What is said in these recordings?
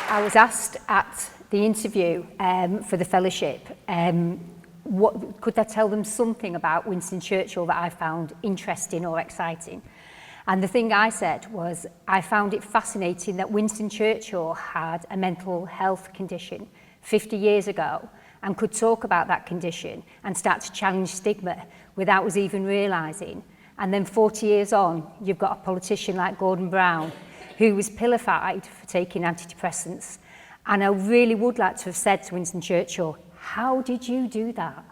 I was asked at the interview for the fellowship, what could I tell them something about Winston Churchill that I found interesting or exciting? And the thing I said was, I found it fascinating that Winston Churchill had a mental health condition 50 years ago and could talk about that condition and start to challenge stigma without us even realising. And then 40 years on, you've got a politician like Gordon Brown who was pilloried for taking antidepressants. And I really would like to have said to Winston Churchill, how did you do that?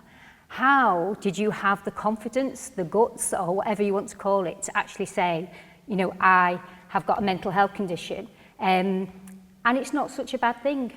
How did you have the confidence, the guts, or whatever you want to call it, to actually say, you know, I have got a mental health condition, and it's not such a bad thing.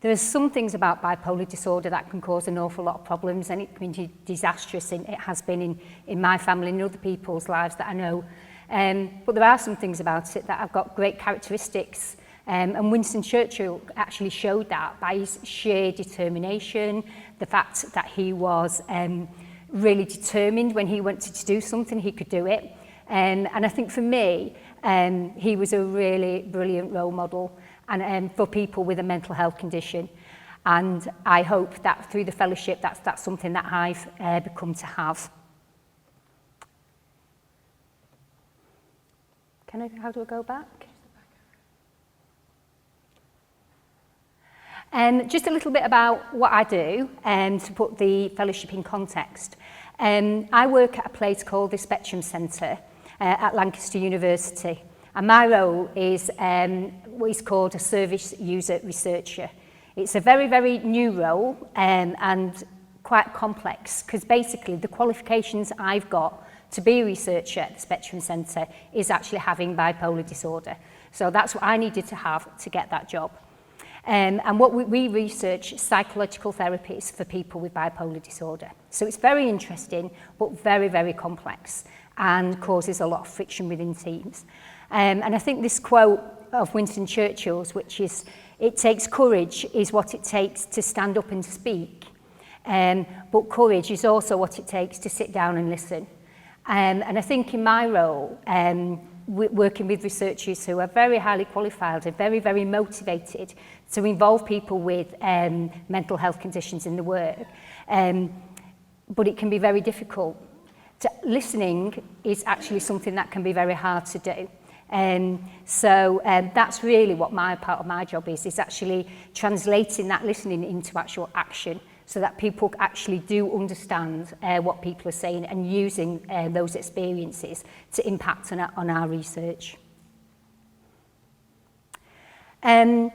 There are some things about bipolar disorder that can cause an awful lot of problems, and it can be disastrous, and it has been in my family and other people's lives that I know. But there are some things about it that have got great characteristics. And Winston Churchill actually showed that by his sheer determination, the fact that he was really determined when he wanted to do something, he could do it. And I think for me, he was a really brilliant role model and for people with a mental health condition. And I hope that through the fellowship, that's something that I've become to have. How do I go back? Just a little bit about what I do to put the fellowship in context. I work at a place called the Spectrum Centre at Lancaster University, and my role is what is called a service user researcher. It's a very, very new role and quite complex, because basically the qualifications I've got to be a researcher at the Spectrum Centre is actually having bipolar disorder. So that's what I needed to have to get that job. And what we research psychological therapies for people with bipolar disorder. So it's very interesting, but very, very complex and causes a lot of friction within teams. And I think this quote of Winston Churchill's, which is, "It takes courage is what it takes to stand up and speak. But courage is also what it takes to sit down and listen." And I think in my role, working with researchers who are very highly qualified and very, very motivated to involve people with mental health conditions in the work, but it can be very difficult. Listening is actually something that can be very hard to do. So that's really what part of my job is actually translating that listening into actual action, so that people actually do understand what people are saying and using those experiences to impact on our research. The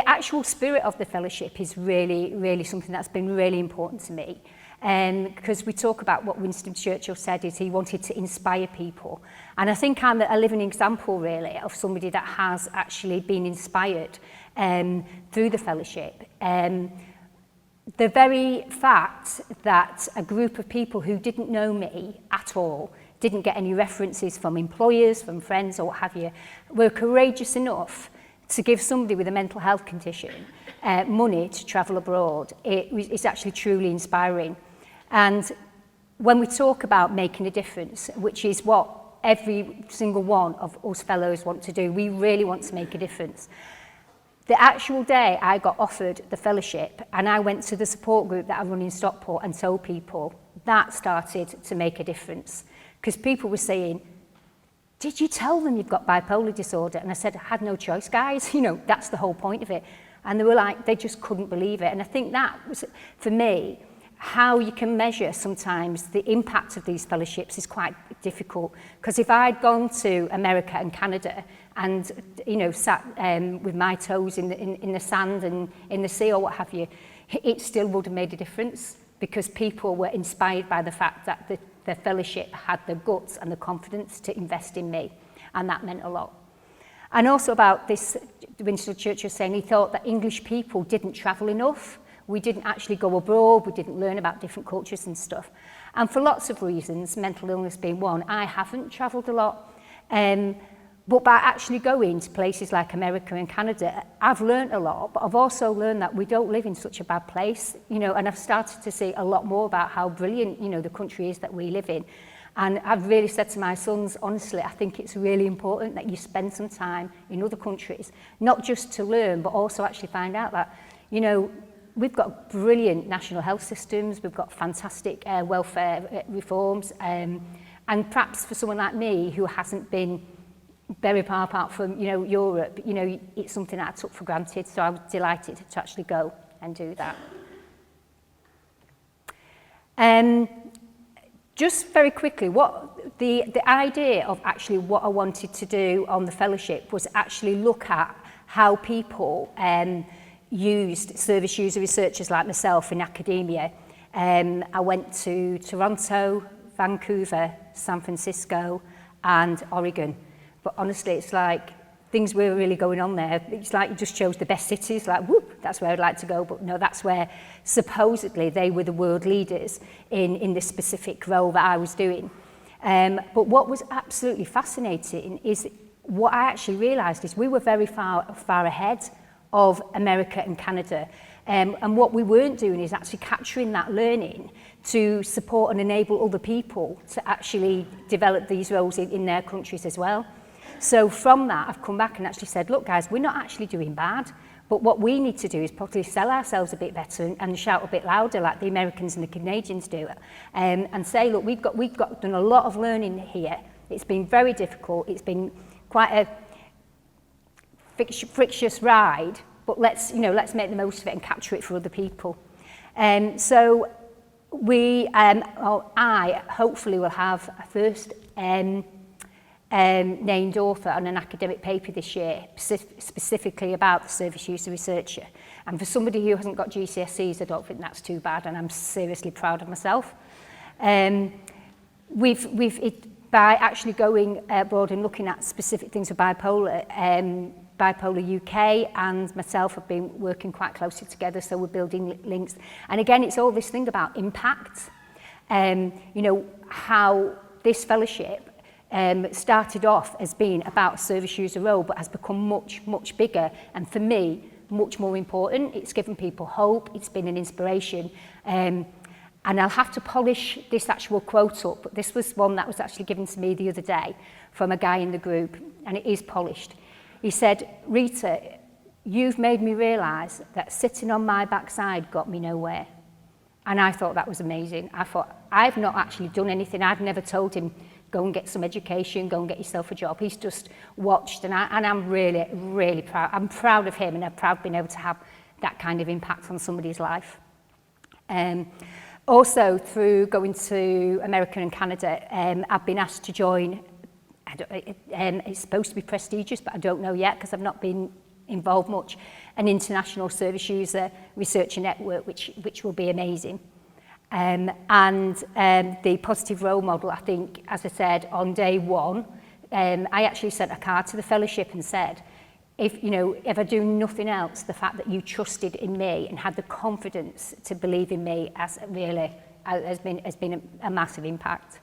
actual spirit of the fellowship is really, really something that's been really important to me. Because we talk about what Winston Churchill said is he wanted to inspire people. And I think I'm a living example, really, of somebody that has actually been inspired through the fellowship. The very fact that a group of people who didn't know me at all, didn't get any references from employers, from friends or what have you, were courageous enough to give somebody with a mental health condition money to travel abroad, it's actually truly inspiring. And when we talk about making a difference, which is what every single one of us fellows want to do, we really want to make a difference. The actual day I got offered the fellowship and I went to the support group that I run in Stockport and told people, that started to make a difference. Because people were saying, "Did you tell them you've got bipolar disorder?" And I said, "I had no choice, guys. You know, that's the whole point of it." And they were like, they just couldn't believe it. And I think that was, for me, how you can measure sometimes the impact of these fellowships is quite difficult. Because if I'd gone to America and Canada and, you know, sat with my toes in the sand and in the sea or what have you, it still would have made a difference, because people were inspired by the fact that the fellowship had the guts and the confidence to invest in me. And that meant a lot. And also about this, Winston Churchill saying he thought that English people didn't travel enough. We didn't actually go abroad, we didn't learn about different cultures and stuff. And for lots of reasons, mental illness being one, I haven't travelled a lot. But by actually going to places like America and Canada, I've learned a lot, but I've also learned that we don't live in such a bad place, you know, and I've started to see a lot more about how brilliant, you know, the country is that we live in. And I've really said to my sons, honestly, I think it's really important that you spend some time in other countries, not just to learn, but also actually find out that, you know, we've got brilliant national health systems, we've got fantastic welfare reforms, and perhaps for someone like me who hasn't been very far apart from, you know, Europe, you know, it's something that I took for granted, so I was delighted to actually go and do that. Just very quickly, what the idea of actually what I wanted to do on the fellowship was actually look at how people used service user researchers like myself in academia. I went to Toronto, Vancouver, San Francisco, and Oregon. But honestly, it's like things were really going on there. It's like you just chose the best cities, like, whoop, that's where I'd like to go. But no, that's where supposedly they were the world leaders in this specific role that I was doing. But what was absolutely fascinating is what I actually realised is we were very far ahead of America and Canada. And what we weren't doing is actually capturing that learning to support and enable other people to actually develop these roles in their countries as well. So from that, I've come back and actually said, look, guys, we're not actually doing bad, but what we need to do is probably sell ourselves a bit better and shout a bit louder like the Americans and the Canadians do, and say, look, we've got done a lot of learning here. It's been very difficult. It's been quite a frictious ride, but let's make the most of it and capture it for other people. So I hopefully will have a first named author on an academic paper this year, specifically about the service user researcher. And for somebody who hasn't got GCSEs, I don't think that's too bad, and I'm seriously proud of myself. By actually going abroad and looking at specific things for bipolar, Bipolar UK and myself have been working quite closely together, so we're building links. And again, it's all this thing about impact. You know, how this fellowship started off as being about a service user role, but has become much, much bigger, and for me, much more important. It's given people hope, it's been an inspiration, and I'll have to polish this actual quote up, but this was one that was actually given to me the other day from a guy in the group, and it is polished. He said, Rita, you've made me realise that sitting on my backside got me nowhere. And I thought that was amazing. I thought, I've not actually done anything. I've never told him, go and get some education, go and get yourself a job. He's just watched, and I'm really, really proud. I'm proud of him, and I'm proud of being able to have that kind of impact on somebody's life. Also, through going to America and Canada, I've been asked to join. It's supposed to be prestigious, but I don't know yet because I've not been involved much. An international service user researcher network, which will be amazing. And the positive role model, I think, as I said, on day one, I actually sent a card to the fellowship and said, if I do nothing else, the fact that you trusted in me and had the confidence to believe in me has been a massive impact.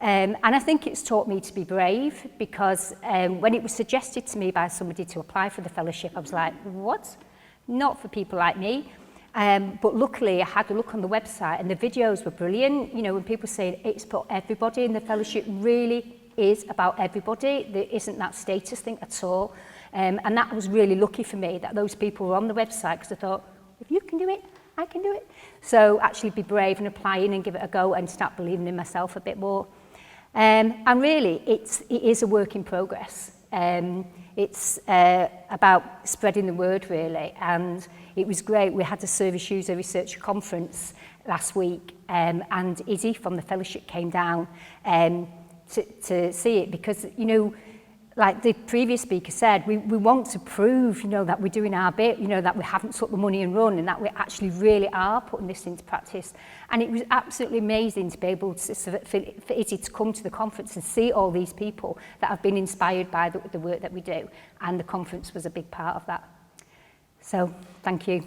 And I think it's taught me to be brave, because when it was suggested to me by somebody to apply for the fellowship, I was like, what? Not for people like me. But luckily I had a look on the website and the videos were brilliant. You know, when people say it's for everybody, and the fellowship really is about everybody. There isn't that status thing at all. And that was really lucky for me that those people were on the website, because I thought, if you can do it, I can do it. So actually be brave and apply in and give it a go and start believing in myself a bit more. And really, it is a work in progress. It's about spreading the word, really, and it was great. We had a service user research conference last week, and Izzy from the fellowship came down to see it, because, you know, like the previous speaker said, we want to prove, you know, that we're doing our bit, you know, that we haven't took the money and run, and that we actually really are putting this into practice. And it was absolutely amazing to be able to, for Izzy to come to the conference and see all these people that have been inspired by the work that we do. And the conference was a big part of that. So, thank you.